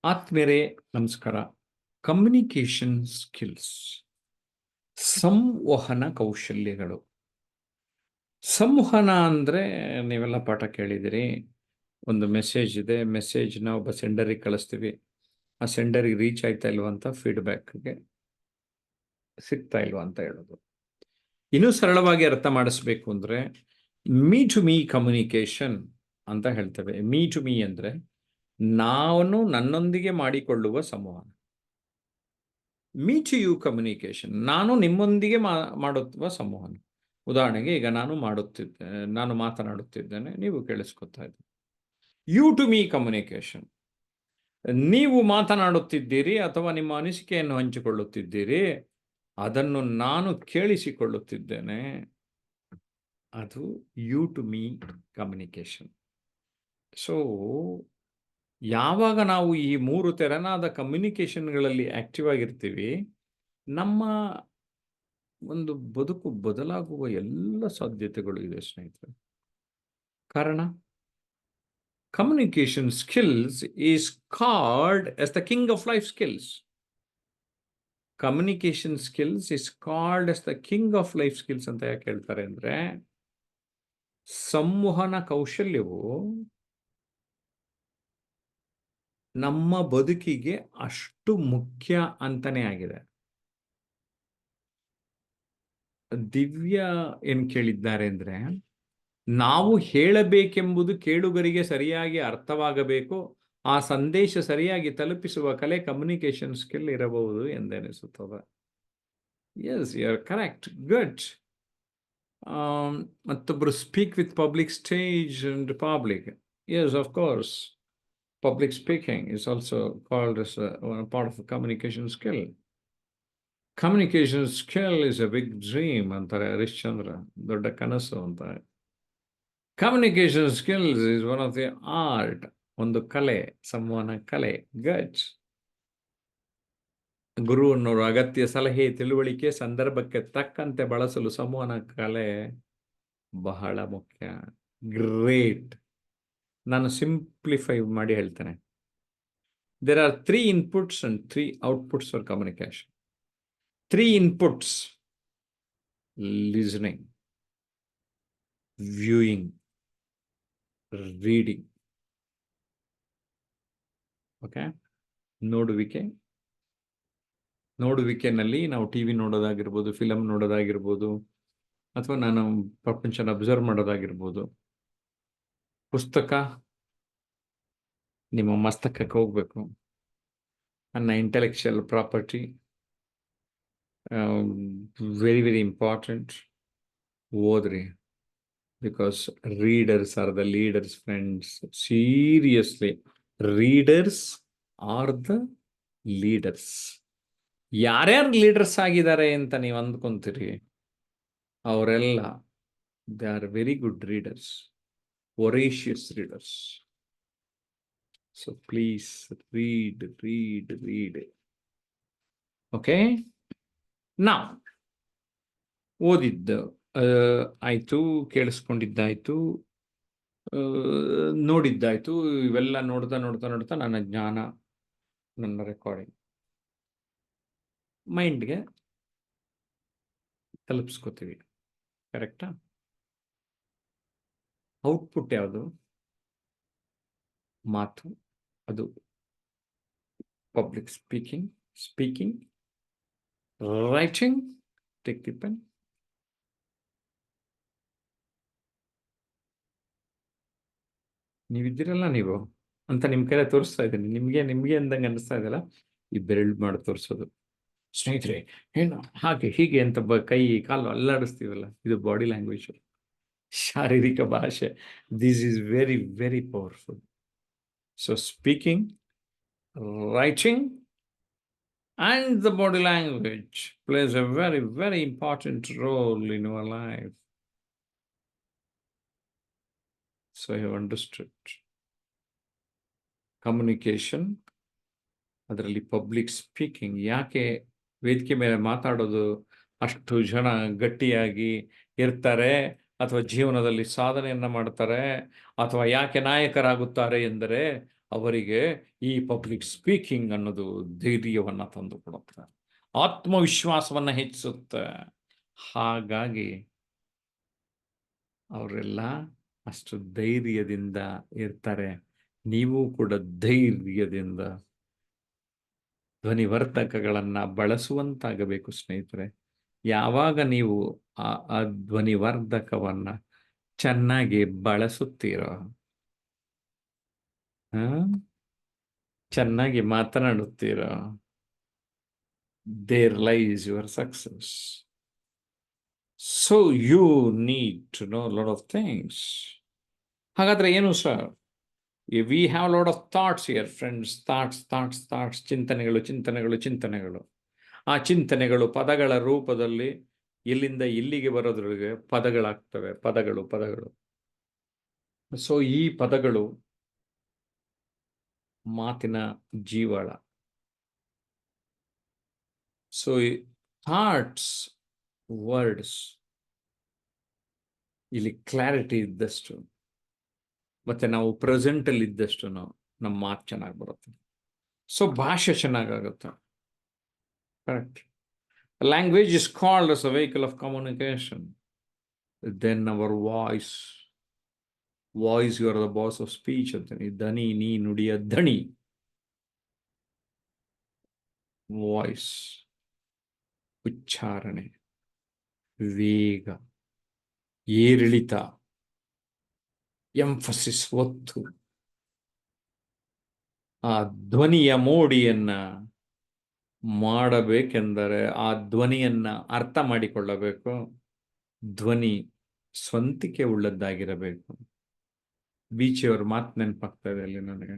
ಆತ್ಮೀಯರೇ ನಮಸ್ಕಾರ. Communication skills, ಸಂವಹನ ಕೌಶಲ್ಯಗಳು. ಸಂವಹನ ಅಂದರೆ ನೀವೆಲ್ಲ ಪಾಠ ಕೇಳಿದಿರಿ. ಒಂದು ಮೆಸೇಜ್ ಇದೆ, ಮೆಸೇಜ್ನ ಒಬ್ಬ ಸೆಂಡರಿಗೆ ಕಳಿಸ್ತೀವಿ. ಆ ಸೆಂಡರಿಗೆ ರೀಚ್ ಆಯ್ತಾ ಇಲ್ವಾ ಅಂತ ಫೀಡ್ಬ್ಯಾಕ್ಗೆ ಸಿಗ್ತಾ ಇಲ್ವಾ ಅಂತ ಹೇಳೋದು. ಇನ್ನೂ ಸರಳವಾಗಿ ಅರ್ಥ ಮಾಡಿಸ್ಬೇಕು ಅಂದರೆ ಮೀ ಟು ಮೀ ಕಮ್ಯುನಿಕೇಶನ್ ಅಂತ ಹೇಳ್ತೇವೆ. ಮೀ ಟು ಮೀ ಅಂದರೆ ನಾನು ನನ್ನೊಂದಿಗೆ ಮಾಡಿಕೊಳ್ಳುವ ಸಂವಹನ. ಮೀ ಟು ಯು ಕಮ್ಯುನಿಕೇಶನ್, ನಾನು ನಿಮ್ಮೊಂದಿಗೆ ಮಾಡುವ ಸಂವಹನ. ಉದಾಹರಣೆಗೆ ಈಗ ನಾನು ಮಾತನಾಡುತ್ತಿದ್ದೇನೆ, ನೀವು ಕೇಳಿಸ್ಕೊತಾ ಇದ್ದೀರಿ. ಯು ಟು ಮೀ ಕಮ್ಯುನಿಕೇಶನ್, ನೀವು ಮಾತನಾಡುತ್ತಿದ್ದೀರಿ ಅಥವಾ ನಿಮ್ಮ ಅನಿಸಿಕೆಯನ್ನು ಹಂಚಿಕೊಳ್ಳುತ್ತಿದ್ದೀರಿ, ಅದನ್ನು ನಾನು ಕೇಳಿಸಿಕೊಳ್ಳುತ್ತಿದ್ದೇನೆ. ಅದು you to me communication. So ಯಾವಾಗ ನಾವು ಈ 3 ತೆರನಾದ ಕಮ್ಯುನಿಕೇಶನ್ಗಳಲ್ಲಿ ಆಕ್ಟಿವ್ ಆಗಿರ್ತೀವಿ, ನಮ್ಮ ಒಂದು ಬದುಕು ಬದಲಾಗುವ ಎಲ್ಲ ಸಾಧ್ಯತೆಗಳು ಇದೆ ಸ್ನೇಹಿತರೆ. ಕಾರಣ, communication skills is called as the king of life skills. Communication skills is called as the king of life skills ಅಂತ ಯಾಕೆ ಹೇಳ್ತಾರೆ ಅಂದ್ರೆ, ಸಂವಹನ ಕೌಶಲ್ಯವು ನಮ್ಮ ಬದುಕಿಗೆ ಅಷ್ಟು ಮುಖ್ಯ ಅಂತಾನೆ ಆಗಿದೆ. ದಿವ್ಯ ಏನ್ ಕೇಳಿದ್ದಾರೆ ಅಂದ್ರೆ, ನಾವು ಹೇಳಬೇಕೆಂಬುದು ಕೇಳುಗರಿಗೆ ಸರಿಯಾಗಿ ಅರ್ಥವಾಗಬೇಕು, ಆ ಸಂದೇಶ ಸರಿಯಾಗಿ ತಲುಪಿಸುವ ಕಲೆ ಕಮ್ಯುನಿಕೇಶನ್ ಸ್ಕಿಲ್ ಇರಬಹುದು ಎಂದೆನಿಸುತ್ತದೆ. Yes, you are correct, good. ಮತ್ತೊಬ್ಬರು speak with public stage and public. Yes, of course, public speaking is also called as a part of a communication skill. Communication skill is a big dream ಅಂತಾರೆ ಹರಿಶ್ಚಂದ್ರ, ದೊಡ್ಡ ಕನಸು ಅಂತಾರೆ. Communication skills is one of the art, ಒಂದು ಕಲೆ, ಸಂವಹನ ಕಲೆ. ಗಟ್ ಗುರು ಅನ್ನೋರು ಅಗತ್ಯ ಸಲಹೆ, ತಿಳುವಳಿಕೆ, ಸಂದರ್ಭಕ್ಕೆ ತಕ್ಕಂತೆ ಬಳಸಲು ಸಂವಹನ ಕಲೆ ಬಹಳ ಮುಖ್ಯ. ಗ್ರೇಟ್. ನಾನು ಸಿಂಪ್ಲಿಫೈ ಮಾಡಿ ಹೇಳ್ತೇನೆ. There are 3 inputs and 3 outputs for communication. 3 inputs: listening, viewing, reading. Okay, ನೋಡುವಿಕೆನಲ್ಲಿ ನಾವು ಟಿವಿ ನೋಡೋದಾಗಿರ್ಬೋದು, ಫಿಲಮ್ ನೋಡೋದಾಗಿರ್ಬೋದು, ಅಥವಾ ನಾನು ಪ್ರಪಂಚನ ಅಬ್ಸರ್ವ್ ಮಾಡೋದಾಗಿರ್ಬೋದು. ಪುಸ್ತಕ ನಿಮ್ಮ ಮಸ್ತಕಕ್ಕೆ ಹೋಗ್ಬೇಕು. ನನ್ನ intellectual property, very very important. ಓದ್ರಿ, because readers are the leaders friends. Seriously, readers are the leaders. ಯಾರ್ಯಾರು ಲೀಡರ್ಸ್ ಆಗಿದ್ದಾರೆ ಅಂತ ನೀವು ಅಂದ್ಕೊಂತೀರಿ, ಅವರೆಲ್ಲ they are very good readers, voracious readers. So please read. Okay, ನಾವು ಓದಿದ್ದು ಆಯಿತು, ಕೇಳಿಸ್ಕೊಂಡಿದ್ದಾಯಿತು, ನೋಡಿದ್ದಾಯಿತು. ಇವೆಲ್ಲ ನೋಡ್ತಾ ನನ್ನ ಜ್ಞಾನ, ನನ್ನ ರೆಕಾರ್ಡಿಂಗ್ ಮೈಂಡ್ಗೆ ತಲುಪಿಸ್ಕೋತೀವಿ. ಕರೆಕ್ಟಾ? ಔಟ್ಪುಟ್ ಯಾವುದು? ಮಾತು. ಅದು public speaking, writing. Take the pen. ನೀವಿದ್ದೀರಲ್ಲ ನೀವು ಅಂತ ನಿಮ್ಮ ಕೈಲ ತೋರಿಸ್ತಾ ಇದ್ದೀನಿ. ನಿಮಗೆ ಅಂದಂಗೆ ಅನ್ನಿಸ್ತಾ ಇದೆಯಲ್ಲ, ಈ ಬೆರಳು ಮಾಡಿ ತೋರಿಸೋದು. ಸ್ನೇಹಿತರೆ, ಏನು ಹಾಗೆ ಹೀಗೆ ಅಂತ ಕೈ ಕಾಲು ಅಲ್ಲಾಡಿಸ್ತೀವಲ್ಲ, ಇದು ಬಾಡಿ ಲ್ಯಾಂಗ್ವೇಜ್, ಶಾರೀರಿಕ ಭಾಷೆ. This is very very powerful. So speaking, writing, and the body language plays a very, very important role in your life. So you have understood. Communication, ಅದರಲ್ಲಿ ಪಬ್ಲಿಕ್ ಸ್ಪೀಕಿಂಗ್. ಯಾಕೆ ವೇದಿಕೆ ಮೇಲೆ ಮಾತಾಡೋದು ಅಷ್ಟು ಜನ ಗಟ್ಟಿಯಾಗಿ ಇರ್ತಾರೆ, ಅಥವಾ ಜೀವನದಲ್ಲಿ ಸಾಧನೆಯನ್ನು ಮಾಡ್ತಾರೆ, ಅಥವಾ ಯಾಕೆ ನಾಯಕರಾಗುತ್ತಾರೆ ಎಂದರೆ ಅವರಿಗೆ ಈ ಪಬ್ಲಿಕ್ ಸ್ಪೀಕಿಂಗ್ ಅನ್ನೋದು ಧೈರ್ಯವನ್ನು ತಂದು ಕೊಡುತ್ತೆ, ಆತ್ಮವಿಶ್ವಾಸವನ್ನು ಹೆಚ್ಚಿಸುತ್ತೆ. ಹಾಗಾಗಿ ಅವರೆಲ್ಲ ಅಷ್ಟು ಧೈರ್ಯದಿಂದ ಇರ್ತಾರೆ. ನೀವು ಕೂಡ ಧೈರ್ಯದಿಂದ ಧ್ವನಿವರ್ಧಕಗಳನ್ನು ಬಳಸುವಂತಾಗಬೇಕು ಸ್ನೇಹಿತರೆ. ಯಾವಾಗ ನೀವು ಆ ಧ್ವನಿವರ್ಧಕವನ್ನು ಚೆನ್ನಾಗಿ ಬಳಸುತ್ತೀರೋ, ಚೆನ್ನಾಗಿ ಮಾತನಾಡುತ್ತೀರೋ, there lies your success. So you need to know a lot of things. ಹಾಗಾದ್ರೆ ಏನು sir? We have a lot of thoughts here, friends. Thoughts. ಚಿಂತನೆಗಳು. ಆ ಚಿಂತನೆಗಳು ಪದಗಳ ರೂಪದಲ್ಲಿ ಇಲ್ಲಿಂದ ಇಲ್ಲಿಗೆ ಬರೋದ್ರೊಳಗೆ ಪದಗಳಾಗ್ತವೆ. ಪದಗಳು. ಸೊ ಈ ಪದಗಳು ಮಾತಿನ ಜೀವಾಳ. ಸೊ ಥಾಟ್ಸ್, ವರ್ಡ್ಸ್, ಇಲ್ಲಿ ಕ್ಲಾರಿಟಿ ಇದ್ದಷ್ಟು ಮತ್ತೆ ನಾವು ಪ್ರೆಸೆಂಟ್ ಅಲ್ಲಿ ಇದ್ದಷ್ಟು ನಮ್ಮ ಮಾತು ಚೆನ್ನಾಗಿ ಬರುತ್ತೆ. ಸೊ ಭಾಷೆ ಚೆನ್ನಾಗಾಗುತ್ತೆ. Correct. Language is called as a vehicle of communication. Then our voice, you are the boss of speech ಅಂತೀನಿ. ದನಿ, ನೀ ನುಡಿಯ ದಣಿ. ವಾಯ್ಸ್, ಉಚ್ಚಾರಣೆ, ವೇಗ, ಏರಿಳಿತ, ಎಂಫಸಿಸ್, ಒತ್ತು. ಆ ಧ್ವನಿಯ ಮೋಡಿಯನ್ನ ಮಾಡಬೇಕೆಂದರೆ ಆ ಧ್ವನಿಯನ್ನ ಅರ್ಥ ಮಾಡಿಕೊಳ್ಳಬೇಕು. ಧ್ವನಿ ಸ್ವಂತಿಕೆ ಉಳ್ಳದ್ದಾಗಿರಬೇಕು. ಬೀಚಿಯವ್ರ ಮಾತು ನೆನಪಾಗ್ತಾ ಇದೆ ಅಲ್ಲಿ ನನಗೆ.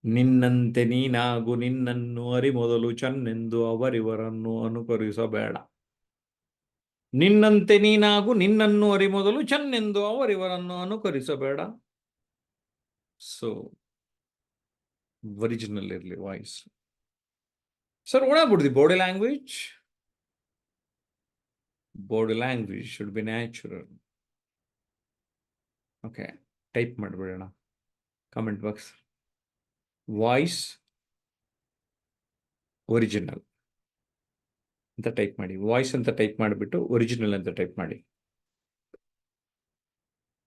ನಿನ್ನಂತೆ ನೀನಾಗು, ನಿನ್ನನ್ನು ಅರಿಮೊದಲು ಚೆನ್ನೆಂದು ಅವರಿವರನ್ನು ಅನುಕರಿಸಬೇಡ. ನಿನ್ನಂತೆ ನೀನಾಗು, ನಿನ್ನನ್ನು ಅರಿಮೊದಲು ಚೆನ್ನೆಂದು ಅವರಿವರನ್ನು ಅನುಕರಿಸಬೇಡ. ಸೊ ಒರಿಜಿನಲ್ ಇರಲಿ voice. Sir, what about the body language? Body language should be natural. Okay, type ಮಾಡಿಬಿಡೋಣ ಕಮೆಂಟ್ ಬಾಕ್ಸ್. ವಾಯ್ಸ್ ಒರಿಜಿನಲ್ ಅಂತ ಟೈಪ್ ಮಾಡಿ. ವಾಯ್ಸ್ ಅಂತ ಟೈಪ್ ಮಾಡಿಬಿಟ್ಟು ಒರಿಜಿನಲ್ ಅಂತ ಟೈಪ್ ಮಾಡಿ.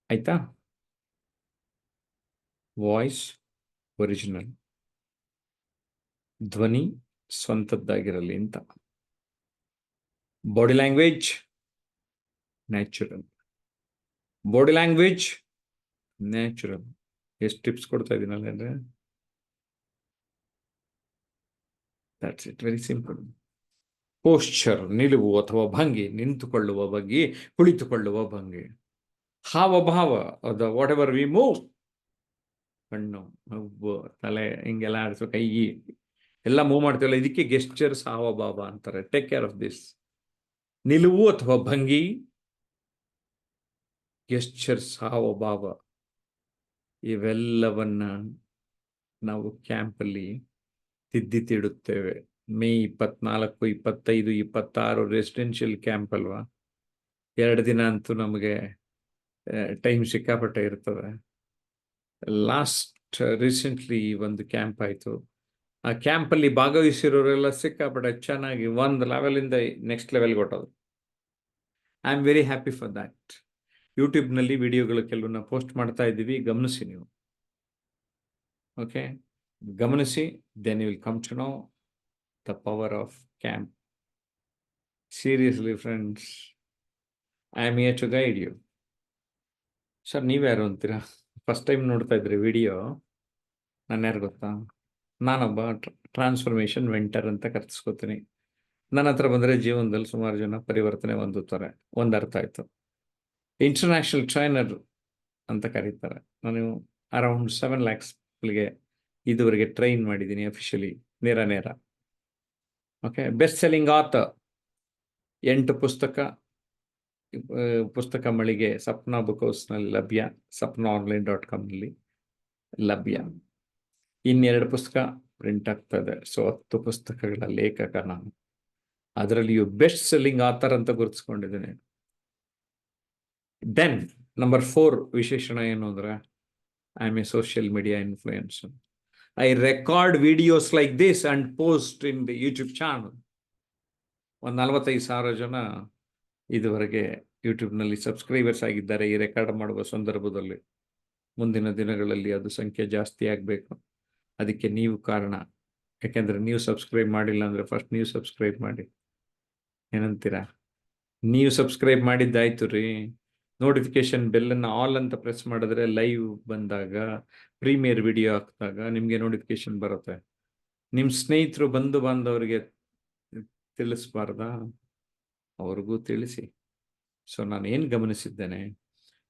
ಆಯ್ತಾ? ವಾಯ್ಸ್ ಒರಿಜಿನಲ್, ಧ್ವನಿ ಸ್ವಂತದ್ದಾಗಿರಲಿ ಅಂತ. Body language natural. Body language natural. ಎಷ್ಟು ಟಿಪ್ಸ್ ಕೊಡ್ತಾ ಇದ್ದೀನಲ್ಲ ಅಂದ್ರೆ, that's it. Very simple. Posture, ನಿಲುವು ಅಥವಾ ಭಂಗಿ, ನಿಂತುಕೊಳ್ಳುವ ಭಂಗಿ, ಕುಳಿತುಕೊಳ್ಳುವ ಭಂಗಿ. ಹಾವಭಾವ, ವಾಟ್ ಎವರ್ ವಿ ಮೂವ್, ಕಣ್ಣು, ಹುಬ್ಬು, ತಲೆ, ಹಿಂಗೆಲ್ಲ ಆಡಿಸೋ, ಕೈ ಎಲ್ಲ ಮೂವ್ ಮಾಡ್ತೀವಲ್ಲ, ಇದಕ್ಕೆ ಗೆಸ್ಚರ್ಸ್, ಹಾವಭಾವ ಅಂತಾರೆ. Take care of this. ನಿಲುವು ಅಥವಾ ಭಂಗಿ, ಗೆಸ್ಚರ್ಸ್, ಹಾವಭಾವ, ಇವೆಲ್ಲವನ್ನ ನಾವು ಕ್ಯಾಂಪಲ್ಲಿ ತಿದ್ದಿಡುತ್ತೇವೆ. ಮೇ 24, 25, 26 ರೆಸಿಡೆನ್ಷಿಯಲ್ ಕ್ಯಾಂಪ್ ಅಲ್ವಾ. 2 ದಿನ ಅಂತೂ ನಮಗೆ ಟೈಮ್ ಸಿಕ್ಕಾಪಟ್ಟೆ ಇರ್ತದೆ. ಲಾಸ್ಟ್ ರೀಸೆಂಟ್ಲಿ ಒಂದು ಕ್ಯಾಂಪ್ ಆಯಿತು. ಆ ಕ್ಯಾಂಪಲ್ಲಿ ಭಾಗವಹಿಸಿರೋರೆಲ್ಲ ಸಿಕ್ಕಾಪಟ್ಟೆ ಚೆನ್ನಾಗಿ ಒಂದು ಲೆವೆಲಿಂದ ನೆಕ್ಸ್ಟ್ ಲೆವೆಲ್ಗೆ ಹೊಟ್ಟೋದು. I am very happy for that. ಯೂಟ್ಯೂಬ್ನಲ್ಲಿ ವಿಡಿಯೋಗಳು ಕೆಲವನ್ನ ಪೋಸ್ಟ್ ಮಾಡ್ತಾ ಇದ್ದೀವಿ, ಗಮನಿಸಿ ನೀವು. ಓಕೆ, ಗಮನಿಸಿ. Then you will come to know the power of camp. Seriously friends, I am here to guide you. Sir ನೀವ್ಯಾರು ಅಂತೀರಾ? ಫಸ್ಟ್ ಟೈಮ್ ನೋಡ್ತಾ ಇದ್ರಿ ವಿಡಿಯೋ. ನಾನು ಯಾರು ಗೊತ್ತಾ? ನಾನೊಬ್ಬ ಟ್ರಾನ್ಸ್ಫಾರ್ಮೇಷನ್ ವೆಂಟರ್ ಅಂತ ಕರೆಸ್ಕೋತೀನಿ. ನನ್ನ ಹತ್ರ ಬಂದರೆ ಜೀವನದಲ್ಲಿ ಸುಮಾರು ಜನ ಪರಿವರ್ತನೆ ಹೊಂದುತ್ತಾರೆ. ಒಂದು ಅರ್ಥ ಆಯಿತು. ಇಂಟರ್ನ್ಯಾಷನಲ್ ಟ್ರೈನರ್ ಅಂತ ಕರೀತಾರೆ. ನಾನು ಅರೌಂಡ್ 7 lakhsಗೆ ಇದುವರೆಗೆ ಟ್ರೈನ್ ಮಾಡಿದ್ದೀನಿ ಅಫಿಷಿಯಲಿ, ನೇರ. ಓಕೆ, ಬೆಸ್ಟ್ ಸೆಲ್ಲಿಂಗ್ ಆಥರ್, 8 ಪುಸ್ತಕ ಮಳಿಗೆ ಸಪ್ನಾ ಬುಕ್ ಹೌಸ್ನಲ್ಲಿ ಲಭ್ಯ, sapnaonline.com ಲಭ್ಯ. 2 ಪುಸ್ತಕ ಪ್ರಿಂಟ್ ಆಗ್ತದೆ. ಸೊ 10 ಪುಸ್ತಕಗಳ ಲೇಖಕ ನಾನು. ಅದರಲ್ಲಿಯೂ ಬೆಸ್ಟ್ ಸೆಲ್ಲಿಂಗ್ ಆಥರ್ ಅಂತ ಗುರುತಿಸ್ಕೊಂಡಿದ್ದೇನೆ. ದೆನ್ ನಂಬರ್ 4 ವಿಶೇಷಣ ಏನು ಅಂದ್ರೆ, I am A social media influencer. I record videos like this and post in the YouTube channel. ಒಂದು 45,000 ಜನ ಇದುವರೆಗೆ ಯೂಟ್ಯೂಬ್ನಲ್ಲಿ ಸಬ್ಸ್ಕ್ರೈಬರ್ಸ್ ಆಗಿದ್ದಾರೆ ಈ ರೆಕಾರ್ಡ್ ಮಾಡುವ ಸಂದರ್ಭದಲ್ಲಿ. ಮುಂದಿನ ದಿನಗಳಲ್ಲಿ ಅದು ಸಂಖ್ಯೆ ಜಾಸ್ತಿ ಆಗಬೇಕು. ಅದಕ್ಕೆ ನೀವು ಕಾರಣ. ಯಾಕೆಂದರೆ ನೀವು ಸಬ್ಸ್ಕ್ರೈಬ್ ಮಾಡಿಲ್ಲ ಅಂದರೆ ಫಸ್ಟ್ ನೀವು ಸಬ್ಸ್ಕ್ರೈಬ್ ಮಾಡಿ. ಏನಂತೀರಾ? ನೀವು ಸಬ್ಸ್ಕ್ರೈಬ್ ಮಾಡಿದ್ದಾಯ್ತು ರೀ. ನೋಟಿಫಿಕೇಶನ್ ಬೆಲ್ಲನ್ನು ಆಲ್ ಅಂತ ಪ್ರೆಸ್ ಮಾಡಿದ್ರೆ ಲೈವ್ ಬಂದಾಗ, ಪ್ರೀಮಿಯರ್ ವಿಡಿಯೋ ಹಾಕಿದಾಗ ನಿಮಗೆ ನೋಟಿಫಿಕೇಶನ್ ಬರುತ್ತೆ. ನಿಮ್ಮ ಸ್ನೇಹಿತರು, ಬಂಧು ಬಾಂಧವರಿಗೆ ತಿಳಿಸ್ಬಾರ್ದಾ? ಅವ್ರಿಗೂ ತಿಳಿಸಿ. ಸೊ ನಾನು ಏನು ಗಮನಿಸಿದ್ದೇನೆ,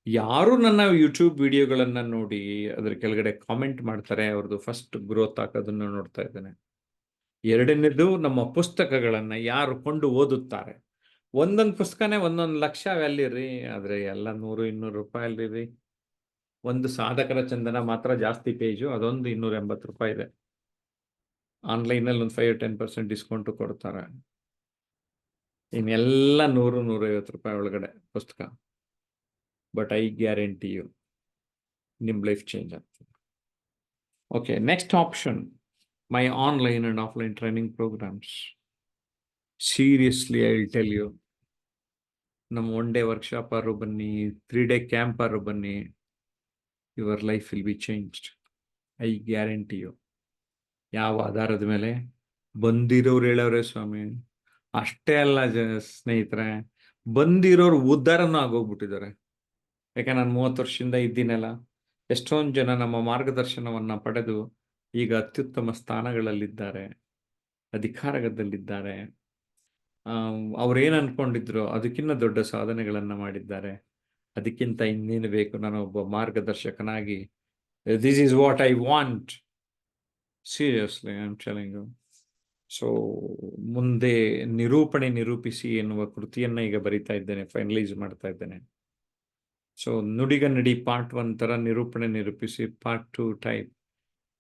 ಯಾರು ನನ್ನ ಯೂಟ್ಯೂಬ್ ವಿಡಿಯೋಗಳನ್ನು ನೋಡಿ ಅದರ ಕೆಳಗಡೆ ಕಾಮೆಂಟ್ ಮಾಡ್ತಾರೆ, ಅವ್ರದ್ದು ಫಸ್ಟ್ ಗ್ರೋತ್ ಹಾಕೋದನ್ನು ನೋಡ್ತಾ ಇದ್ದೇನೆ. ಎರಡನೇದು, ನಮ್ಮ ಪುಸ್ತಕಗಳನ್ನು ಯಾರು ಕೊಂಡು ಓದುತ್ತಾರೆ. ಒಂದೊಂದು ಪುಸ್ತಕನೇ 1 ಲಕ್ಷ ವ್ಯಾಲ್ಯೂ ರೀ. ಆದರೆ ಎಲ್ಲ 100-200 ರೂಪಾಯಿ ರೀ. ಒಂದು ಸಾಧಕರ ಚಂದನ ಮಾತ್ರ ಜಾಸ್ತಿ ಪೇಜು, ಅದೊಂದು 280 ರೂಪಾಯಿ ಇದೆ. ಆನ್ಲೈನಲ್ಲಿ ಒಂದು 5-10% ಡಿಸ್ಕೌಂಟು ಕೊಡ್ತಾರೆ. ಇನ್ನೆಲ್ಲ 100-150 ರೂಪಾಯಿ ಒಳಗಡೆ ಪುಸ್ತಕ. ಬಟ್ ಐ ಗ್ಯಾರಂಟಿ ಯು ನಿಮ್ಮ ಲೈಫ್ ಚೇಂಜ್ ಆಗ್ತದೆ. Okay, next option, my online and offline training programmes. Seriously I will tell you, ನಮ್ಮ 1 ಡೇ ವರ್ಕ್ಶಾಪ್ ಆರು ಬನ್ನಿ, 3 ಡೇ ಕ್ಯಾಂಪ್ ಆರು ಬನ್ನಿ, your life will be changed. I guarantee you. ಯಾವ ಆಧಾರದ ಮೇಲೆ? ಬಂದಿರೋರು ಹೇಳವ್ರೆ ಸ್ವಾಮಿ. ಅಷ್ಟೇ ಅಲ್ಲ ಸ್ನೇಹಿತರೆ, ಬಂದಿರೋರು ಉದ್ಧಾರನೂ ಆಗೋಗ್ಬಿಟ್ಟಿದ್ದಾರೆ. ಯಾಕೆ, ನಾನು 30 ವರ್ಷದಿಂದ ಇದ್ದೀನಲ್ಲ, ಎಷ್ಟೊಂದು ಜನ ನಮ್ಮ ಮಾರ್ಗದರ್ಶನವನ್ನು ಪಡೆದು ಈಗ ಅತ್ಯುತ್ತಮ ಸ್ಥಾನಗಳಲ್ಲಿದ್ದಾರೆ, ಅಧಿಕಾರದಲ್ಲಿದ್ದಾರೆ. ಅವ್ರೇನು ಅನ್ಕೊಂಡಿದ್ರು ಅದಕ್ಕಿಂತ ದೊಡ್ಡ ಸಾಧನೆಗಳನ್ನು ಮಾಡಿದ್ದಾರೆ. ಅದಕ್ಕಿಂತ ಇನ್ನೇನು ಬೇಕು? ನಾನು ಒಬ್ಬ ಮಾರ್ಗದರ್ಶಕನಾಗಿ, this is what I want. Seriously I am telling you. So ಮುಂದೆ ನಿರೂಪಿಸಿ ಎನ್ನುವ ಕೃತಿಯನ್ನು ಈಗ ಬರಿತಾ ಇದ್ದೇನೆ, ಫೈನಲೈಸ್ ಮಾಡ್ತಾ ಇದ್ದೇನೆ. ಸೊ ನುಡಿಗನ್ನಡಿ ಪಾರ್ಟ್ 1 ಥರ ನಿರೂಪಿಸಿ ಪಾರ್ಟ್ 2 ಟೈಪ್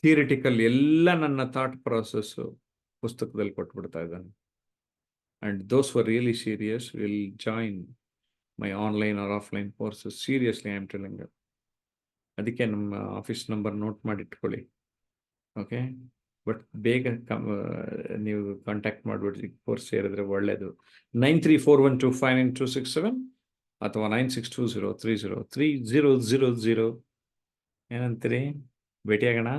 ಥಿಯರಿಟಿಕಲ್ ಎಲ್ಲ ನನ್ನ ಥಾಟ್ ಪ್ರಾಸೆಸ್ಸು ಪುಸ್ತಕದಲ್ಲಿ ಕೊಟ್ಬಿಡ್ತಾ ಇದ್ದಾನೆ. And those were really serious will join my online or offline courses. Seriously I am telling you. ಅದಕ್ಕೆ ನಮ್ಮ ಆಫೀಸ್ ನಂಬರ್ ನೋಟ್ ಮಾಡಿಟ್ಕೊಳ್ಳಿ. ಓಕೆ, ಬಟ್ ಬೇಗ ನೀವು ಕಾಂಟ್ಯಾಕ್ಟ್ ಮಾಡಿಬಿಡ್ರಿ, ಕೋರ್ಸ್ ಸೇರಿದ್ರೆ ಒಳ್ಳೆಯದು. 9341259267 ಅಥವಾ 9620303000. ಏನಂತೀರಿ? ಭೇಟಿಯಾಗೋಣ,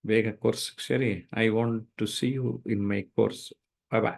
ಬೇಗ ಕೋರ್ಸ್ ಸೇರಿ. I want to see you in my course. Bye bye.